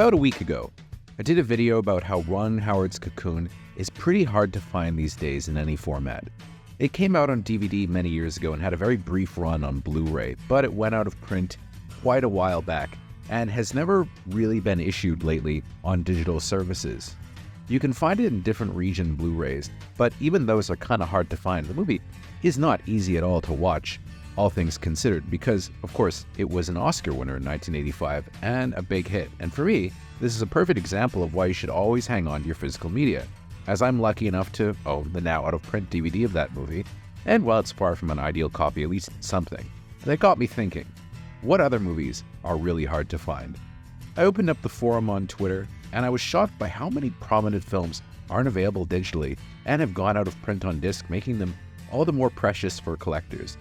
About a week ago, I did a video about how Ron Howard's Cocoon is pretty hard to find these days in any format. It came out on DVD many years ago and had a very brief run on Blu-ray, but it went out of print quite a while back and has never really been issued lately on digital services. You can find it in different region Blu-rays, but even those are kind of hard to find. The movie is not easy at all to watch, all things considered, because, of course, it was an Oscar winner in 1985 and a big hit. And for me, this is a perfect example of why you should always hang on to your physical media, as I'm lucky enough to own the now out-of-print DVD of that movie, and while it's far from an ideal copy, at least something. That got me thinking, what other movies are really hard to find? I opened up the forum on Twitter, and I was shocked by how many prominent films aren't available digitally and have gone out of print on disc, making them all the more precious for collectors.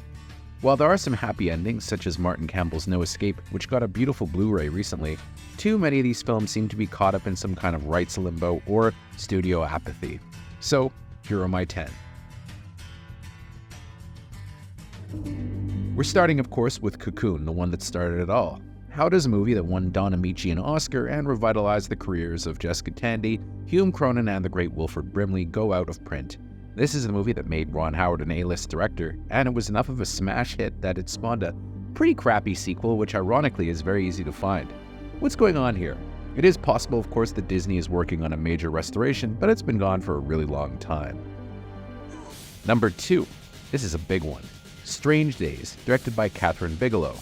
While there are some happy endings, such as Martin Campbell's No Escape, which got a beautiful Blu-ray recently, too many of these films seem to be caught up in some kind of rights limbo or studio apathy. So, here are my 10. We're starting, of course, with Cocoon, the one that started it all. How does a movie that won Don Amici an Oscar and revitalized the careers of Jessica Tandy, Hume Cronin, and the great Wilford Brimley go out of print? This is the movie that made Ron Howard an A-list director, and it was enough of a smash hit that it spawned a pretty crappy sequel, which ironically is very easy to find. What's going on here? It is possible, of course, that Disney is working on a major restoration, but it's been gone for a really long time. Number 2. This is a big one. Strange Days, directed by Catherine Bigelow.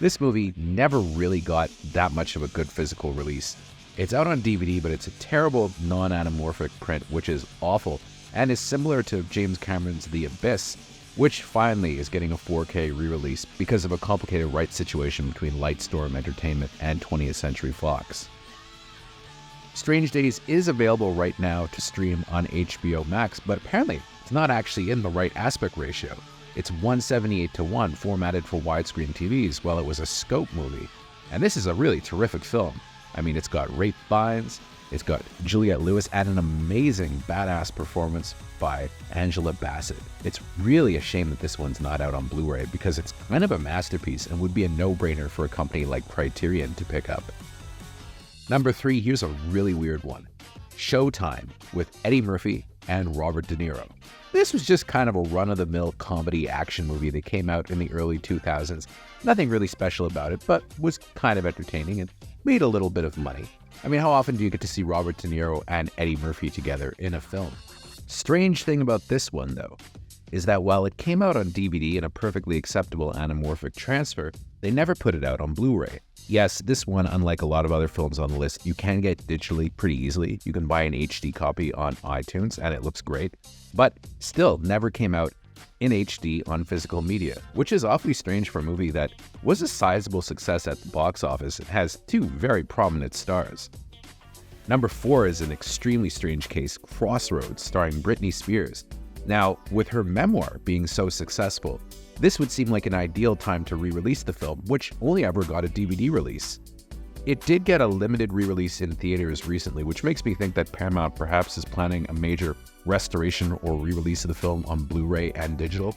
This movie never really got that much of a good physical release. It's out on DVD, but it's a terrible non-anamorphic print, which is awful, and is similar to James Cameron's The Abyss, which finally is getting a 4K re-release because of a complicated rights situation between Lightstorm Entertainment and 20th Century Fox. Strange Days is available right now to stream on HBO Max, but apparently it's not actually in the right aspect ratio. It's 178:1, formatted for widescreen TVs, while it was a scope movie. And this is a really terrific film. I mean, it's got Rafe Fiennes, it's got Juliette Lewis, and an amazing badass performance by Angela Bassett. It's really a shame that this one's not out on Blu-ray, because it's kind of a masterpiece and would be a no-brainer for a company like Criterion to pick up. Number 3, here's a really weird one. Showtime, with Eddie Murphy and Robert De Niro. This was just kind of a run-of-the-mill comedy action movie that came out in the early 2000s. Nothing really special about it, but was kind of entertaining and made a little bit of money. I mean, how often do you get to see Robert De Niro and Eddie Murphy together in a film? Strange thing about this one, though, is that while it came out on DVD in a perfectly acceptable anamorphic transfer, they never put it out on Blu-ray. Yes, this one, unlike a lot of other films on the list, you can get digitally pretty easily. You can buy an HD copy on iTunes, and it looks great, but still never came out in HD on physical media, which is awfully strange for a movie that was a sizable success at the box office. It has 2 very prominent stars. Number 4 is an extremely strange case, Crossroads, starring Britney Spears. Now, with her memoir being so successful, this would seem like an ideal time to re-release the film, which only ever got a DVD release. It did get a limited re-release in theaters recently, which makes me think that Paramount perhaps is planning a major restoration or re-release of the film on Blu-ray and digital.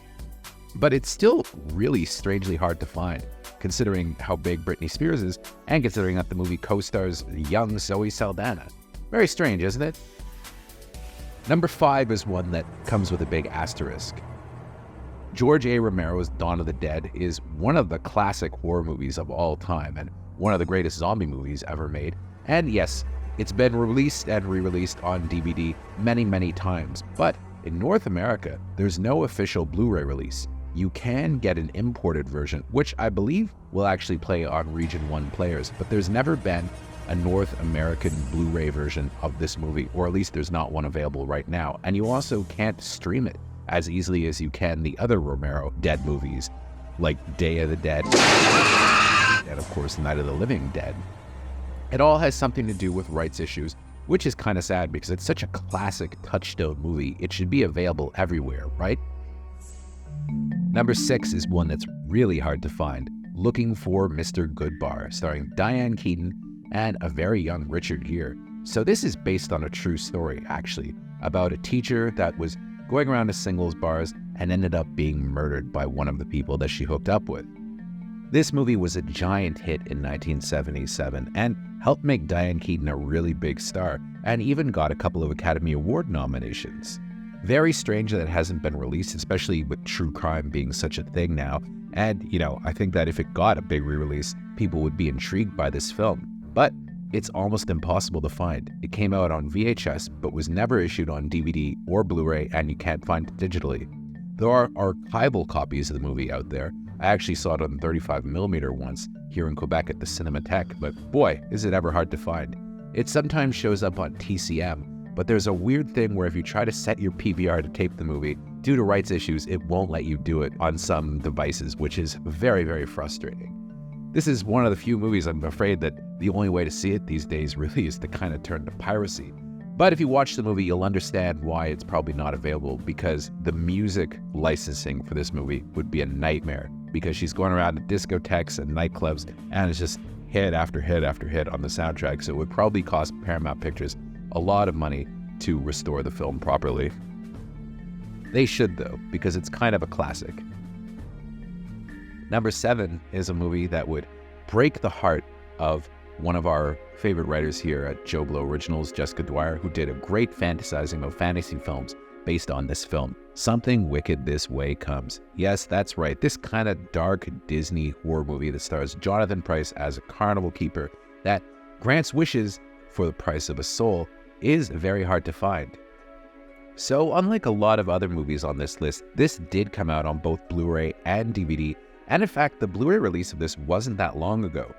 But it's still really strangely hard to find, considering how big Britney Spears is, and considering that the movie co-stars young Zoe Saldana. Very strange, isn't it? Number 5 is one that comes with a big asterisk. George A. Romero's Dawn of the Dead is one of the classic horror movies of all time, and one of the greatest zombie movies ever made. And yes, it's been released and re-released on DVD many, many times, but in North America, there's no official Blu-ray release. You can get an imported version, which I believe will actually play on Region 1 players, but there's never been a North American Blu-ray version of this movie, or at least there's not one available right now. And you also can't stream it as easily as you can the other Romero Dead movies, like Day of the Dead, and of course Night of the Living Dead. It all has something to do with rights issues, which is kind of sad because it's such a classic touchstone movie. It should be available everywhere, right? Number 6 is one that's really hard to find. Looking for Mr. Goodbar, starring Diane Keaton and a very young Richard Gere. So this is based on a true story, actually, about a teacher that was going around to singles bars and ended up being murdered by one of the people that she hooked up with. This movie was a giant hit in 1977 and helped make Diane Keaton a really big star, and even got a couple of Academy Award nominations. Very strange that it hasn't been released, especially with true crime being such a thing now. And, I think that if it got a big re-release, people would be intrigued by this film. But it's almost impossible to find. It came out on VHS, but was never issued on DVD or Blu-ray, and you can't find it digitally. There are archival copies of the movie out there. I actually saw it on 35mm once here in Quebec at the Cinematheque, but boy, is it ever hard to find. It sometimes shows up on TCM, but there's a weird thing where if you try to set your PVR to tape the movie, due to rights issues, it won't let you do it on some devices, which is very, very frustrating. This is one of the few movies I'm afraid that the only way to see it these days really is to kind of turn to piracy. But if you watch the movie, you'll understand why it's probably not available, because the music licensing for this movie would be a nightmare, because she's going around to discotheques and nightclubs, and it's just hit after hit after hit on the soundtrack, so it would probably cost Paramount Pictures a lot of money to restore the film properly. They should though, because it's kind of a classic. Number 7 is a movie that would break the heart of one of our favorite writers here at JoBlo Originals, Jessica Dwyer, who did a great fantasizing of fantasy films based on this film. Something Wicked This Way Comes. Yes, that's right. This kind of dark Disney horror movie that stars Jonathan Pryce as a carnival keeper that grants wishes for the price of a soul is very hard to find. So unlike a lot of other movies on this list, this did come out on both Blu-ray and DVD, and in fact, the Blu-ray release of this wasn't that long ago.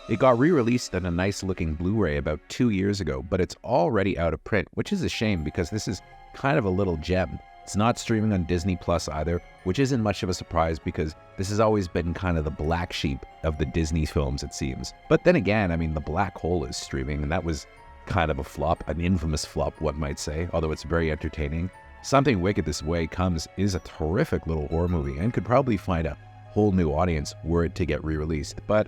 It got re-released on a nice-looking Blu-ray about 2 years ago, but it's already out of print, which is a shame because this is kind of a little gem. It's not streaming on Disney Plus either, which isn't much of a surprise because this has always been kind of the black sheep of the Disney films, it seems. But then again, the Black Hole is streaming, and that was kind of a flop, an infamous flop, one might say, although it's very entertaining. Something Wicked This Way Comes is a terrific little horror movie and could probably find a whole new audience were it to get re-released, but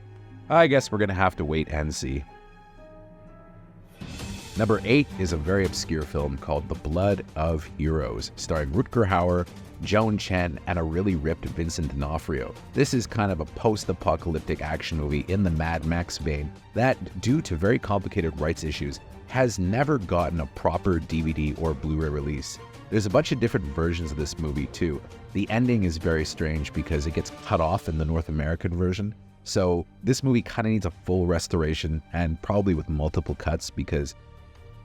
I guess we're going to have to wait and see. Number 8 is a very obscure film called The Blood of Heroes, starring Rutger Hauer, Joan Chen, and a really ripped Vincent D'Onofrio. This is kind of a post-apocalyptic action movie in the Mad Max vein that, due to very complicated rights issues, has never gotten a proper DVD or Blu-ray release. There's a bunch of different versions of this movie too. The ending is very strange because it gets cut off in the North American version. So this movie kind of needs a full restoration and probably with multiple cuts because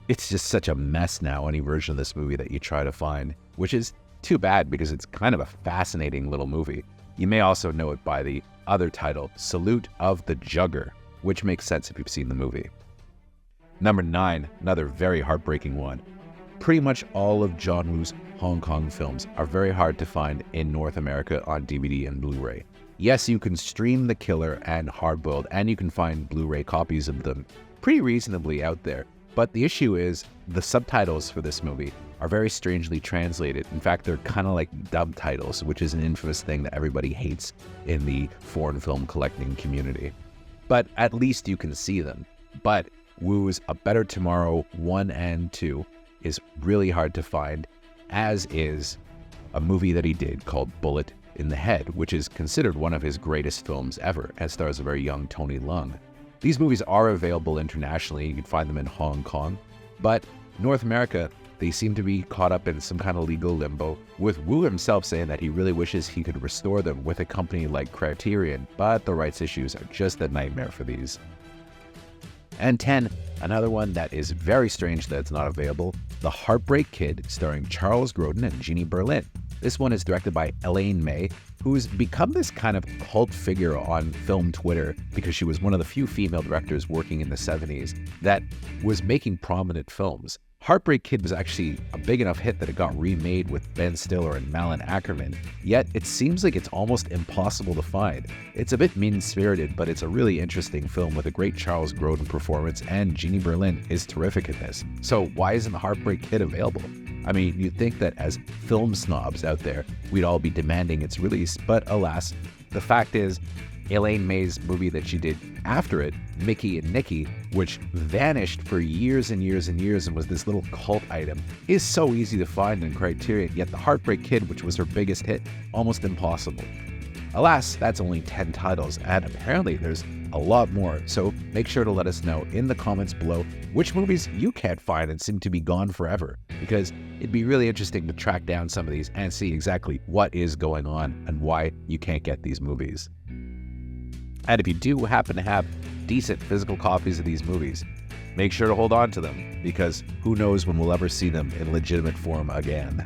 it's just such a mess now, any version of this movie that you try to find, which is too bad because it's kind of a fascinating little movie. You may also know it by the other title, Salute of the Jugger, which makes sense if you've seen the movie. Number 9, another very heartbreaking one. Pretty much all of John Woo's Hong Kong films are very hard to find in North America on DVD and Blu-ray. Yes, you can stream The Killer and Hardboiled, and you can find Blu-ray copies of them pretty reasonably out there. But the issue is the subtitles for this movie are very strangely translated. In fact, they're kind of like dub titles, which is an infamous thing that everybody hates in the foreign film collecting community. But at least you can see them. But Woo's A Better Tomorrow 1 and 2 is really hard to find, as is a movie that he did called Bullet in the Head, which is considered one of his greatest films ever, and stars a very young Tony Leung. These movies are available internationally. You can find them in Hong Kong, but North America, they seem to be caught up in some kind of legal limbo, with Woo himself saying that he really wishes he could restore them with a company like Criterion, but the rights issues are just a nightmare for these. And 10, another one that is very strange that it's not available, The Heartbreak Kid, starring Charles Grodin and Jeannie Berlin. This one is directed by Elaine May, who's become this kind of cult figure on film Twitter because she was one of the few female directors working in the 70s that was making prominent films. Heartbreak Kid was actually a big enough hit that it got remade with Ben Stiller and Malin Ackerman, yet it seems like it's almost impossible to find. It's a bit mean-spirited, but it's a really interesting film with a great Charles Grodin performance, and Jeannie Berlin is terrific in this. So why isn't The Heartbreak Kid available? You'd think that as film snobs out there, we'd all be demanding its release, but alas, the fact is, Elaine May's movie that she did after it, Mickey and Nicky, which vanished for years and years and years and was this little cult item, is so easy to find in Criterion, yet The Heartbreak Kid, which was her biggest hit, almost impossible. Alas, that's only 10 titles, and apparently there's a lot more, so make sure to let us know in the comments below which movies you can't find and seem to be gone forever, because it'd be really interesting to track down some of these and see exactly what is going on and why you can't get these movies. And if you do happen to have decent physical copies of these movies, make sure to hold on to them, because who knows when we'll ever see them in legitimate form again.